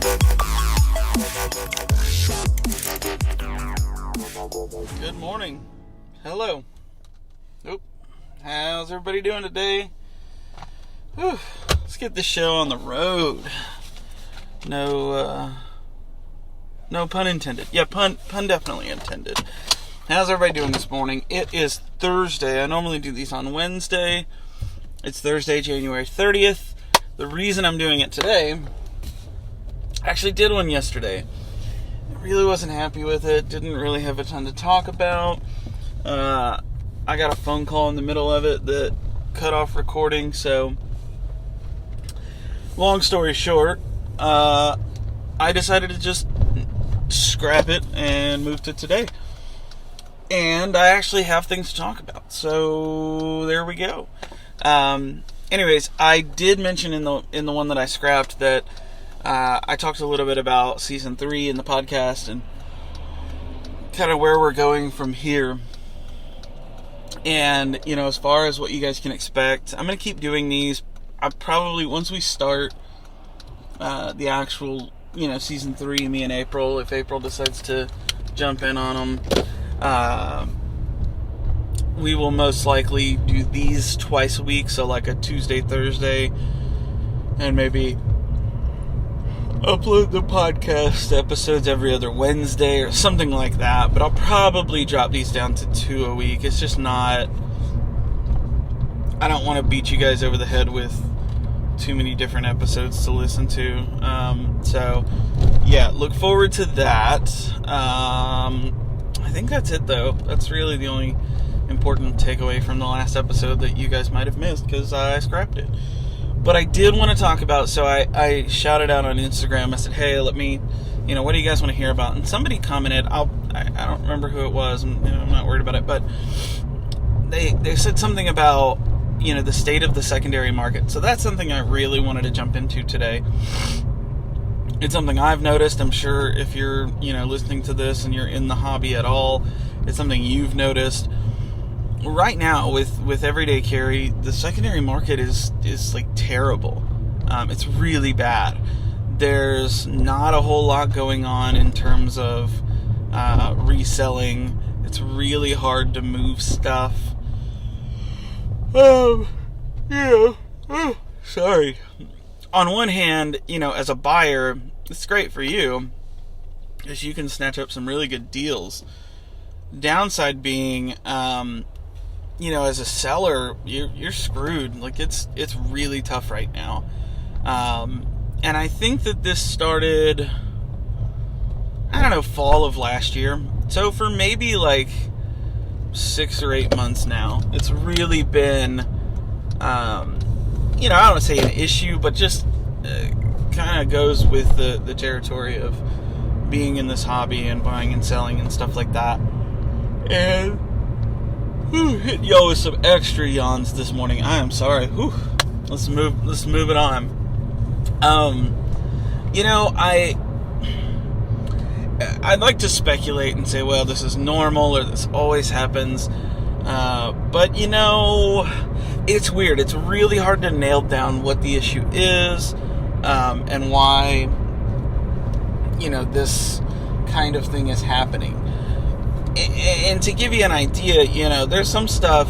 Good morning. Hello. Nope. How's everybody doing today? Whew. Let's get this show on the road. No pun intended. Yeah, pun definitely intended. How's everybody doing this morning? It is Thursday. I normally do these on Wednesday. It's Thursday, January 30th. The reason I'm doing it today, I actually did one yesterday. I really wasn't happy with it. Didn't really have a ton to talk about. I got a phone call in the middle of it that cut off recording. So, long story short, I decided to just scrap it and move to today. And I actually have things to talk about. So, there we go. Anyways, I did mention in the one that I scrapped that I talked a little bit about season 3 in the podcast and kind of where we're going from here. And, as far as what you guys can expect, I'm going to keep doing these. I probably, once we start the actual, season 3, me and April, if April decides to jump in on them, we will most likely do these twice a week. So like a Tuesday, Thursday, and maybe upload the podcast episodes every other Wednesday or something like that. But I'll probably drop these down to 2 a week. It's just not, I don't want to beat you guys over the head with too many different episodes to listen to. So yeah, look forward to that. I think that's it though. That's really the only important takeaway from the last episode that you guys might have missed because I scrapped it. But I did want to talk about, so I shouted out on Instagram. I said, hey, let me, what do you guys want to hear about? And somebody commented, I don't remember who it was, and I'm not worried about it, but they said something about, the state of the secondary market. So that's something I really wanted to jump into today. It's something I've noticed. I'm sure if you're, listening to this and you're in the hobby at all, it's something you've noticed. Right now, with everyday carry, the secondary market is like terrible. It's really bad. There's not a whole lot going on in terms of reselling. It's really hard to move stuff. Sorry. On one hand, as a buyer, it's great for you because you can snatch up some really good deals. Downside being, as a seller, you're screwed. Like it's really tough right now. And I think that this started, fall of last year. So for maybe like 6 or 8 months now, it's really been, I don't want to say an issue, but just kind of goes with the territory of being in this hobby and buying and selling and stuff like that. And hit y'all with some extra yawns this morning. I am sorry. Let's move it on. I'd like to speculate and say, well, this is normal or this always happens. But it's weird. It's really hard to nail down what the issue is, and why, this kind of thing is happening. And to give you an idea, there's some stuff.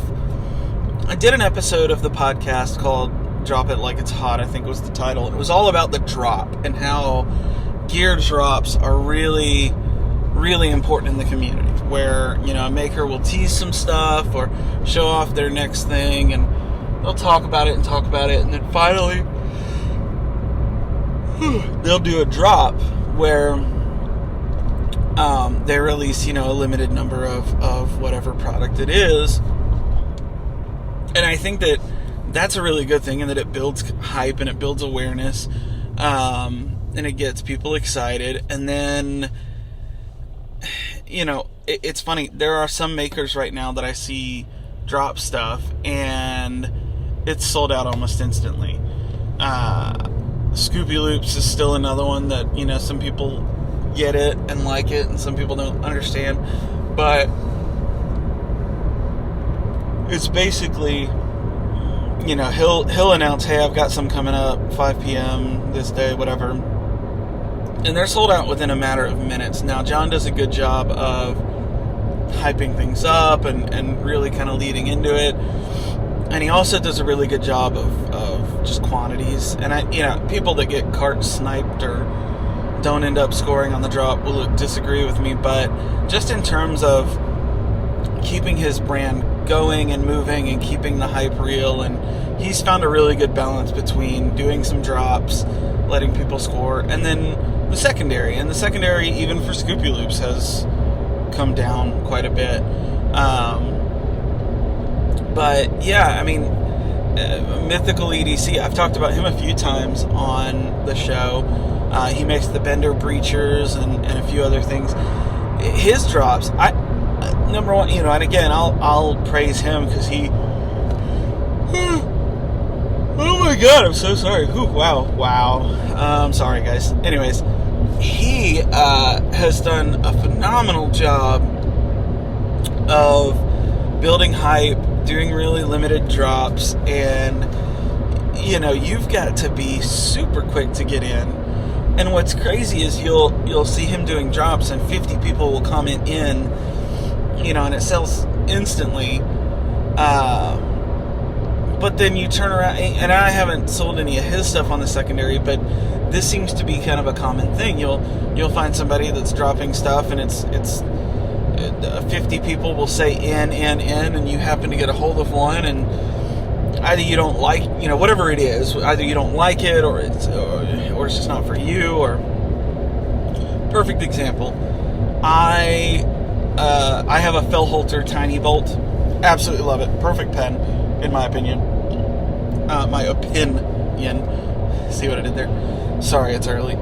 I did an episode of the podcast called Drop It Like It's Hot, I think was the title. It was all about the drop and how gear drops are really, really important in the community. Where, a maker will tease some stuff or show off their next thing, and they'll talk about it, and then finally they'll do a drop where they release, a limited number of whatever product it is. And I think that that's a really good thing, and that it builds hype and it builds awareness, and it gets people excited. And then, it's funny. There are some makers right now that I see drop stuff, and it's sold out almost instantly. Scoopy Loops is still another one that, some people get it and like it, and some people don't understand, but it's basically, he'll announce, hey, I've got some coming up 5 p.m. this day, whatever, And they're sold out within a matter of minutes. Now, John does a good job of hyping things up and really kind of leading into it. And he also does a really good job of just quantities. And people that get cart sniped or don't end up scoring on the drop will disagree with me. But just in terms of keeping his brand going and moving and keeping the hype real, and he's found a really good balance between doing some drops, letting people score, and then the secondary. And the secondary, even for Scoopy Loops, has come down quite a bit. But yeah, I mean, Mythical EDC, I've talked about him a few times on the show. He makes the Bender Breachers and a few other things. His drops, number one, and again, I'll praise him because he. Oh my God, I'm so sorry. Ooh, wow. Sorry, guys. Anyways, he has done a phenomenal job of building hype, doing really limited drops, and you've got to be super quick to get in. And what's crazy is you'll see him doing drops, and 50 people will comment in, and it sells instantly. But then you turn around, and I haven't sold any of his stuff on the secondary, but this seems to be kind of a common thing. You'll find somebody that's dropping stuff, and it's 50 people will say in, and you happen to get a hold of one, and either you don't like, whatever it is, either you don't like it, or it's just not for you. Or perfect example, I have a Fellholter Tiny Bolt, absolutely love it, perfect pen in my opinion. My opinion. See what I did there? Sorry, it's early.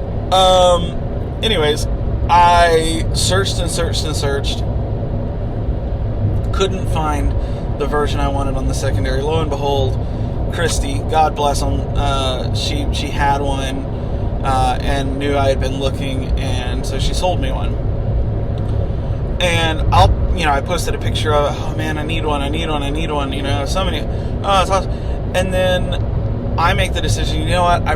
Anyways, I searched and searched and searched. Couldn't find the version I wanted on the secondary. Lo and behold, Christy, God bless him, she had one and knew I had been looking, and so she sold me one. And I posted a picture of it. Oh man, I need one. So many. Oh, it's awesome. And then I make the decision, you know what? I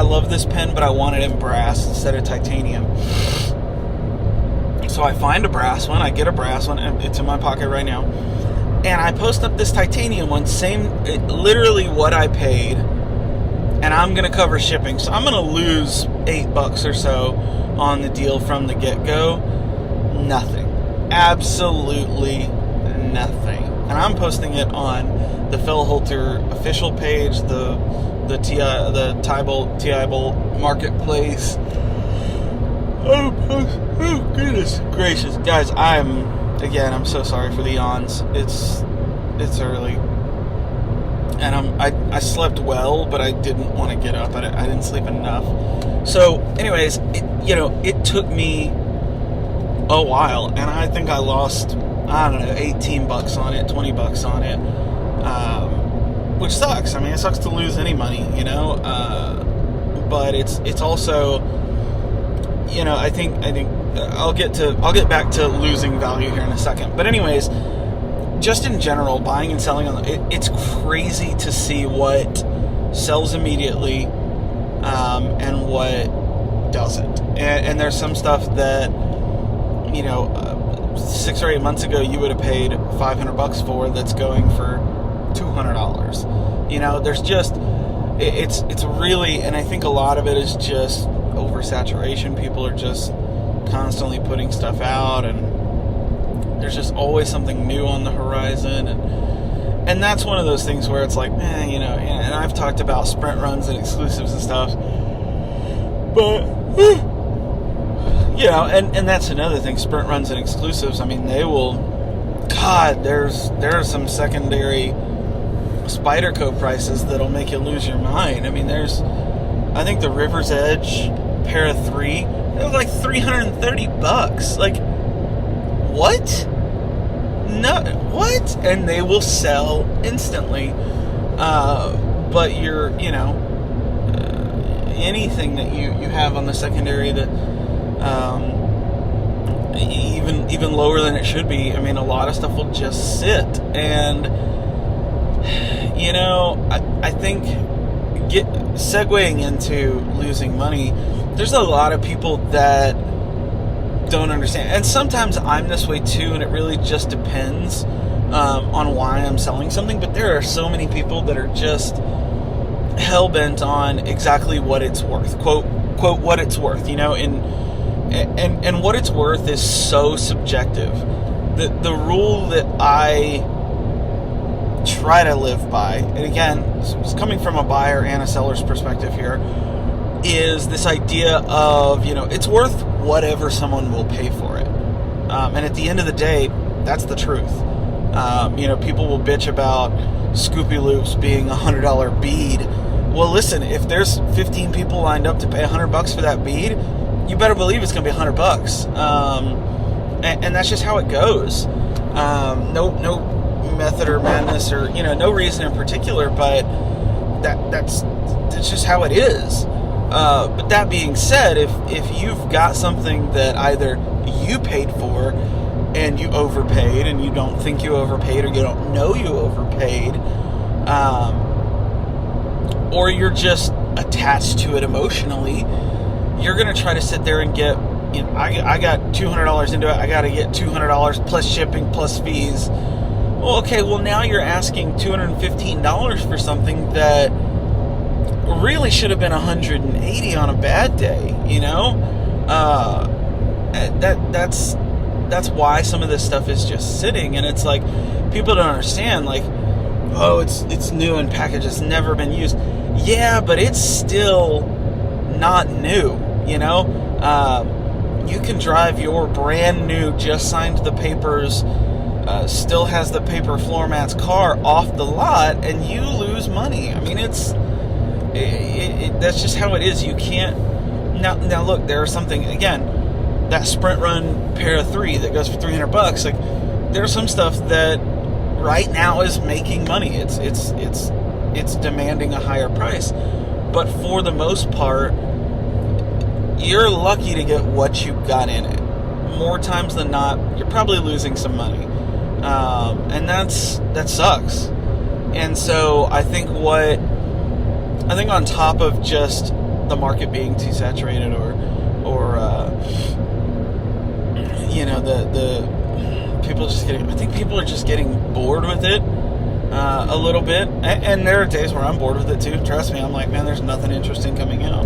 love this pen, but I want it in brass instead of titanium. So I find a brass one. I get a brass one. It's in my pocket right now. And I post up this titanium one, literally what I paid. And I'm going to cover shipping. So I'm going to lose $8 or so on the deal from the get-go. Nothing. Absolutely nothing. And I'm posting it on the Fellholter official page, the Tybalt Marketplace. Oh, goodness gracious. Guys, I'm so sorry for the yawns. It's early. And I slept well, but I didn't want to get up. I didn't sleep enough. So, anyways, it took me a while, and I think I lost, I don't know, $18 on it, $20 on it, which sucks. I mean, it sucks to lose any money, but it's also, I think I'll get back to losing value here in a second. But anyways, just in general, buying and selling it's crazy to see what sells immediately and what doesn't. And there's some stuff that 6 or 8 months ago you would have paid $500 for, that's going for $200. There's just it's really, and I think a lot of it is just oversaturation. People are just constantly putting stuff out, and there's just always something new on the horizon, and that's one of those things where it's like, and I've talked about sprint runs and exclusives and stuff, but and that's another thing, sprint runs and exclusives. I mean, there are some secondary Spyderco prices that'll make you lose your mind. I mean, I think the River's Edge pair of 3, they're like $330. Like, what? No, what? And they will sell instantly. But anything that you have on the secondary that even lower than it should be, I mean, a lot of stuff will just sit. And I think segueing into losing money, there's a lot of people that don't understand. And sometimes I'm this way too, and it really just depends on why I'm selling something. But there are so many people that are just hell-bent on exactly what it's worth. Quote, what it's worth, and what it's worth is so subjective. The rule that I try to live by, and again, it's coming from a buyer and a seller's perspective here, is this idea of, it's worth whatever someone will pay for it. And at the end of the day, that's the truth. People will bitch about Scoopy Loops being $100 bead. Well, listen, if there's 15 people lined up to pay $100 for that bead, you better believe it's going to be $100. And that's just how it goes. No method or madness or, no reason in particular, but that's just how it is. But that being said, if you've got something that either you paid for and you overpaid and you don't think you overpaid, or you don't know you overpaid, or you're just attached to it emotionally, you're going to try to sit there and get, I got $200 into it, I got to get $200 plus shipping plus fees. Well, okay, now you're asking $215 for something that really should have been $180 on a bad day, That's why some of this stuff is just sitting, and it's like, people don't understand, like, oh, it's new and packaged, it's never been used. Yeah, but it's still not new, you can drive your brand new, just signed the papers, still has the paper floor mats car off the lot, and you lose money. I mean, that's just how it is. You can't. Now look, there's something, again, that Sprint Run pair of 3 that goes for $300. Like, there's some stuff that right now is making money. It's demanding a higher price, but for the most part, you're lucky to get what you got in it. More times than not, you're probably losing some money, and that sucks. And so I think on top of just the market being too saturated, or the people just getting, I think people are just getting bored with it a little bit. And there are days where I'm bored with it too. Trust me, I'm like, man, there's nothing interesting coming out.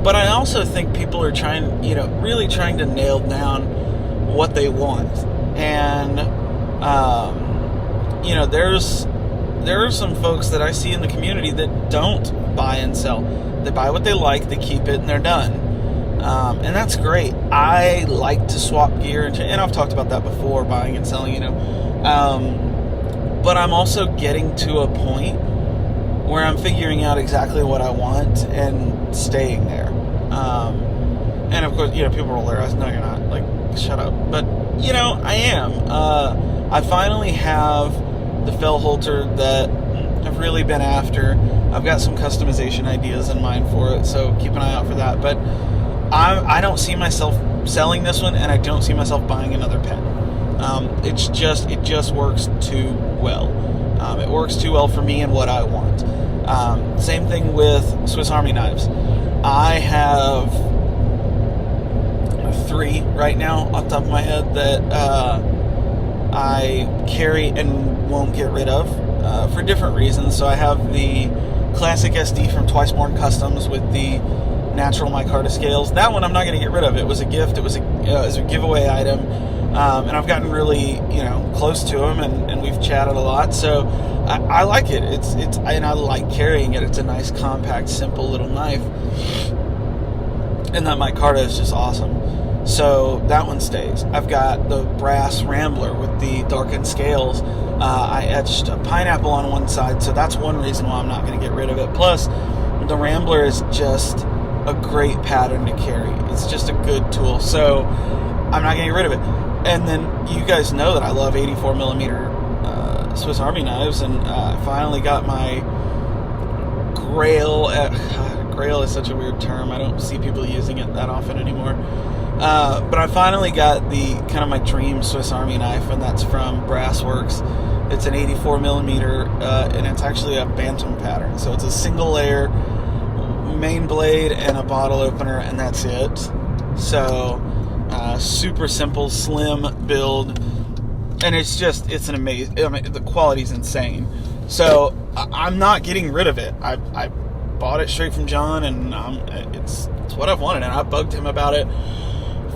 But I also think people are really trying to nail down what they want. And there are some folks that I see in the community that don't buy and sell. They buy what they like, they keep it, and they're done. And that's great. I like to swap gear, and I've talked about that before, buying and selling, but I'm also getting to a point where I'm figuring out exactly what I want and staying there. And of course, people roll their eyes, no, you're not. Like, shut up. But, I am. I finally have the fell halter that I've really been after. I've got some customization ideas in mind for it, so keep an eye out for that. But I don't see myself selling this one, and I don't see myself buying another pen. It just works too well. It works too well for me and what I want. Same thing with Swiss Army knives. I have 3 right now off the top of my head that I carry and won't get rid of for different reasons. So I have the classic SD from Twice Born Customs with the natural micarta scales. That one I'm not going to get rid of. It was a gift. It was a giveaway item, and I've gotten really close to him, and we've chatted a lot. So I like it. And I like carrying it. It's a nice, compact, simple little knife, and that micarta is just awesome. So that one stays. I've got the brass Rambler with the darkened scales. I etched a pineapple on one side, so that's one reason why I'm not going to get rid of it. Plus, the Rambler is just a great pattern to carry. It's just a good tool, so I'm not going to get rid of it. And then you guys know that I love 84 millimeter Swiss Army knives, and I finally got my Grail. Grail is such a weird term. I don't see people using it that often anymore. But I finally got the kind of my dream Swiss Army knife, and that's from Brassworks. It's an 84 millimeter, and it's actually a bantam pattern. So it's a single layer main blade and a bottle opener, and that's it. So super simple, slim build, and it's an amazing. I mean, the quality's insane. So I'm not getting rid of it. I bought it straight from John, and it's what I've wanted, and I bugged him about it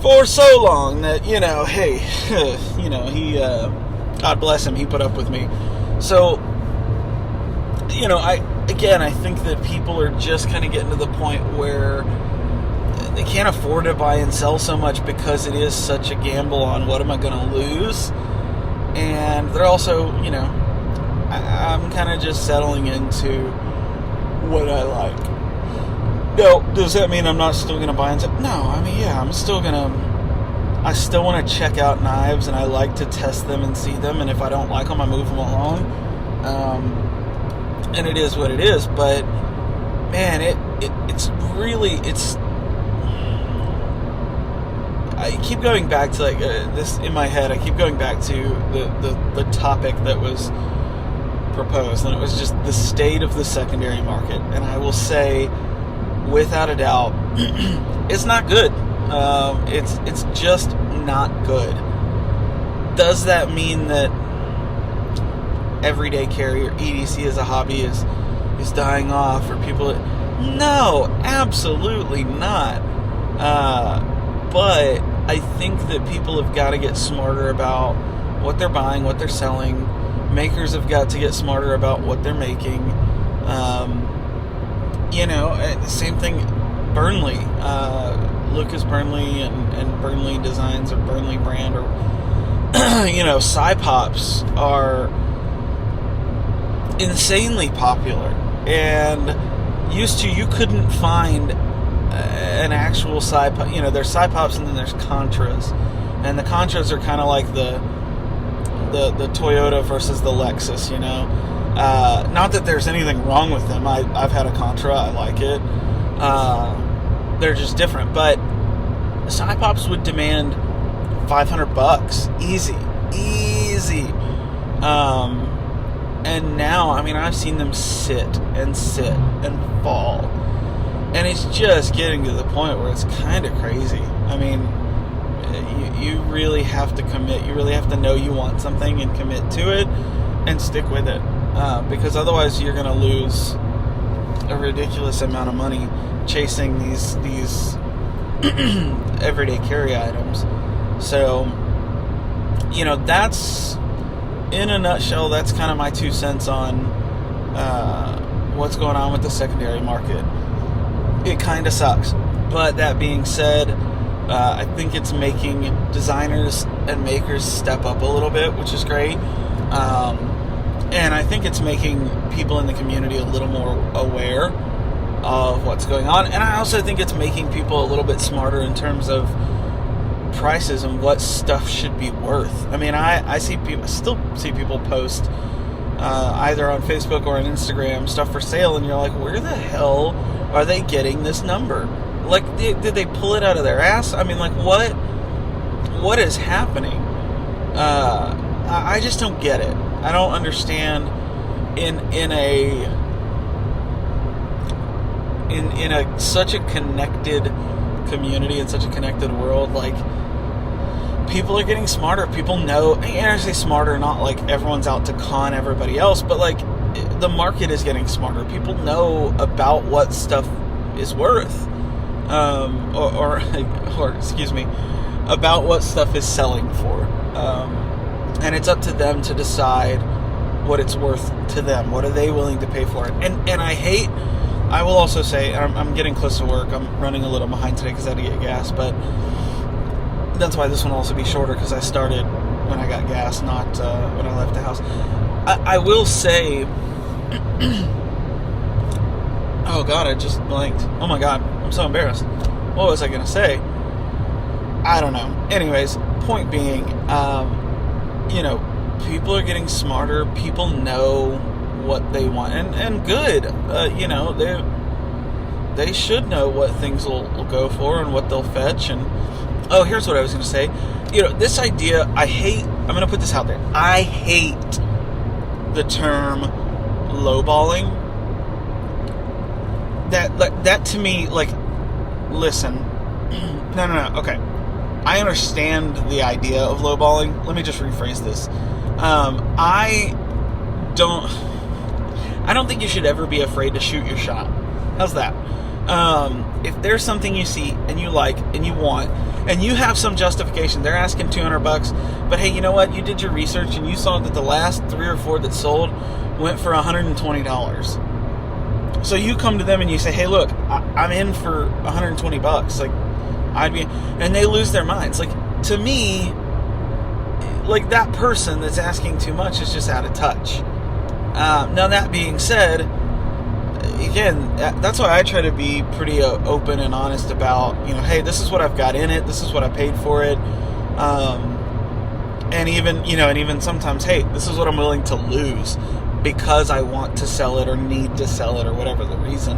for so long that, hey, he, God bless him, he put up with me. So, I think that people are just kind of getting to the point where they can't afford to buy and sell so much because it is such a gamble on what am I going to lose. And they're also, I'm kind of just settling into what I like. No, does that mean I'm not still going to buy and sell? No, I mean, yeah, I still want to check out knives, and I like to test them and see them, and if I don't like them, I move them along. And it is what it is, but man, I keep going back to this in my head. I keep going back to the topic that was proposed, and it was just the state of the secondary market. And I will say, without a doubt, it's not good. It's just not good. Does that mean that everyday carry or EDC as a hobby is dying off, or people? No, absolutely not. But I think that people have got to get smarter about what they're buying, what they're selling. Makers have got to get smarter about what they're making. The same thing, Burnley. Lucas Burnley and Burnley Designs or Burnley brand, or Cypops are insanely popular. And used to, you couldn't find an actual Cypop. There's Cypops and then there's Contras, and the Contras are kind of like the Toyota versus the Lexus. Not that there's anything wrong with them. I've had a Contra. I like it. They're just different. But Cypops would demand $500 easy. And now, I've seen them sit and fall, and it's just getting to the point where it's kind of crazy. You really have to commit. You really have to know you want something and commit to it and stick with it, because otherwise you're going to lose a ridiculous amount of money chasing these everyday carry items. So, that's, in a nutshell, that's kind of my 2 cents on what's going on with the secondary market. It kind of sucks. But that being said, I think it's making designers and makers step up a little bit, which is great. And I think it's making people in the community a little more aware of what's going on. And I also think it's making people a little bit smarter in terms of prices and what stuff should be worth. I still see people post either on Facebook or on Instagram stuff for sale, and you're like, where the hell are they getting this number? Did they pull it out of their ass? What is happening? I just don't get it. I don't understand in such a connected community, in such a connected world, people are getting smarter. People know, and I say smarter, not like everyone's out to con everybody else, but the market is getting smarter. People know about what stuff is worth, or excuse me, about what stuff is selling for, and it's up to them to decide what it's worth to them. What are they willing to pay for it? And I will also say, I'm getting close to work. I'm running a little behind today because I had to get gas, but that's why this one will also be shorter, because I started when I got gas, not when I left the house. I will say, oh God, I just blanked. Oh my God, I'm so embarrassed. What was I going to say? I don't know. Anyways, point being, people are getting smarter. People know what they want, and good. They should know what things will go for and what they'll fetch, and Oh, here's what I was going to say. This idea, I'm going to put this out there. I hate the term lowballing. That to me, listen. No. Okay. I understand the idea of lowballing. Let me just rephrase this. I don't think you should ever be afraid to shoot your shot. How's that? If there's something you see and you like and you want, and you have some justification, they're asking $200, but hey, you know what? You did your research and you saw that the last 3 or 4 that sold went for $120. So you come to them and you say, hey, look, I'm in for $120. And they lose their minds. To me, that person that's asking too much is just out of touch. Now, that being said, again, that's why I try to be pretty open and honest about, hey, this is what I've got in it. This is what I paid for it. And even sometimes, hey, this is what I'm willing to lose because I want to sell it or need to sell it or whatever the reason.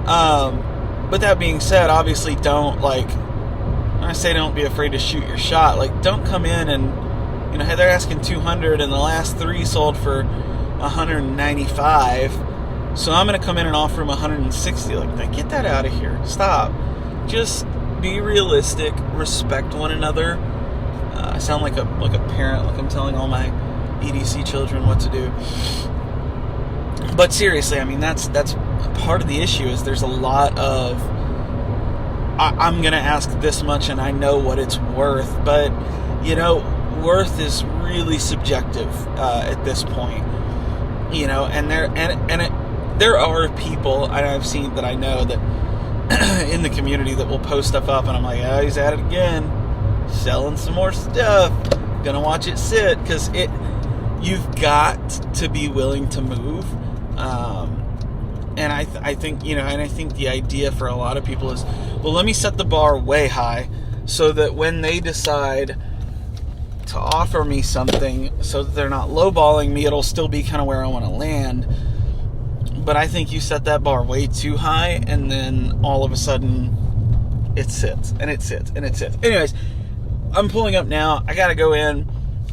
But that being said, obviously don't, when I say don't be afraid to shoot your shot, don't come in and, hey, they're asking 200 and the last 3 sold for 195, so I'm going to come in and offer them 160. Get that out of here. Stop. Just be realistic. Respect one another. I sound like a parent, I'm telling all my EDC children what to do. But seriously, that's part of the issue. Is there's a lot of I'm going to ask this much and I know what it's worth, but worth is really subjective at this point. And there are people, and I've seen that I know that in the community that will post stuff up, and I'm like, oh, he's at it again, selling some more stuff. Gonna watch it sit, because you've got to be willing to move. And I think and I think the idea for a lot of people is, well, let me set the bar way high so that when they decide to offer me something, so that they're not lowballing me, it'll still be kind of where I want to land. But I think you set that bar way too high, and then all of a sudden it sits and it sits and it sits. Anyways, I'm pulling up now. I gotta go in.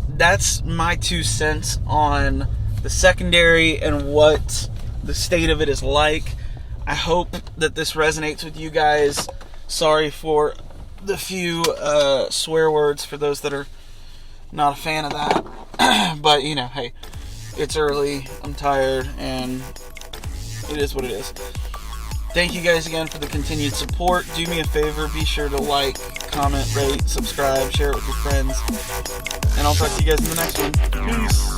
That's my 2 cents on the secondary and what the state of it is like. I hope that this resonates with you guys. Sorry for the few swear words for those that are not a fan of that. But, hey, it's early, I'm tired, and it is what it is. Thank you guys again for the continued support. Do me a favor, be sure to like, comment, rate, subscribe, share it with your friends, and I'll talk to you guys in the next one. Peace.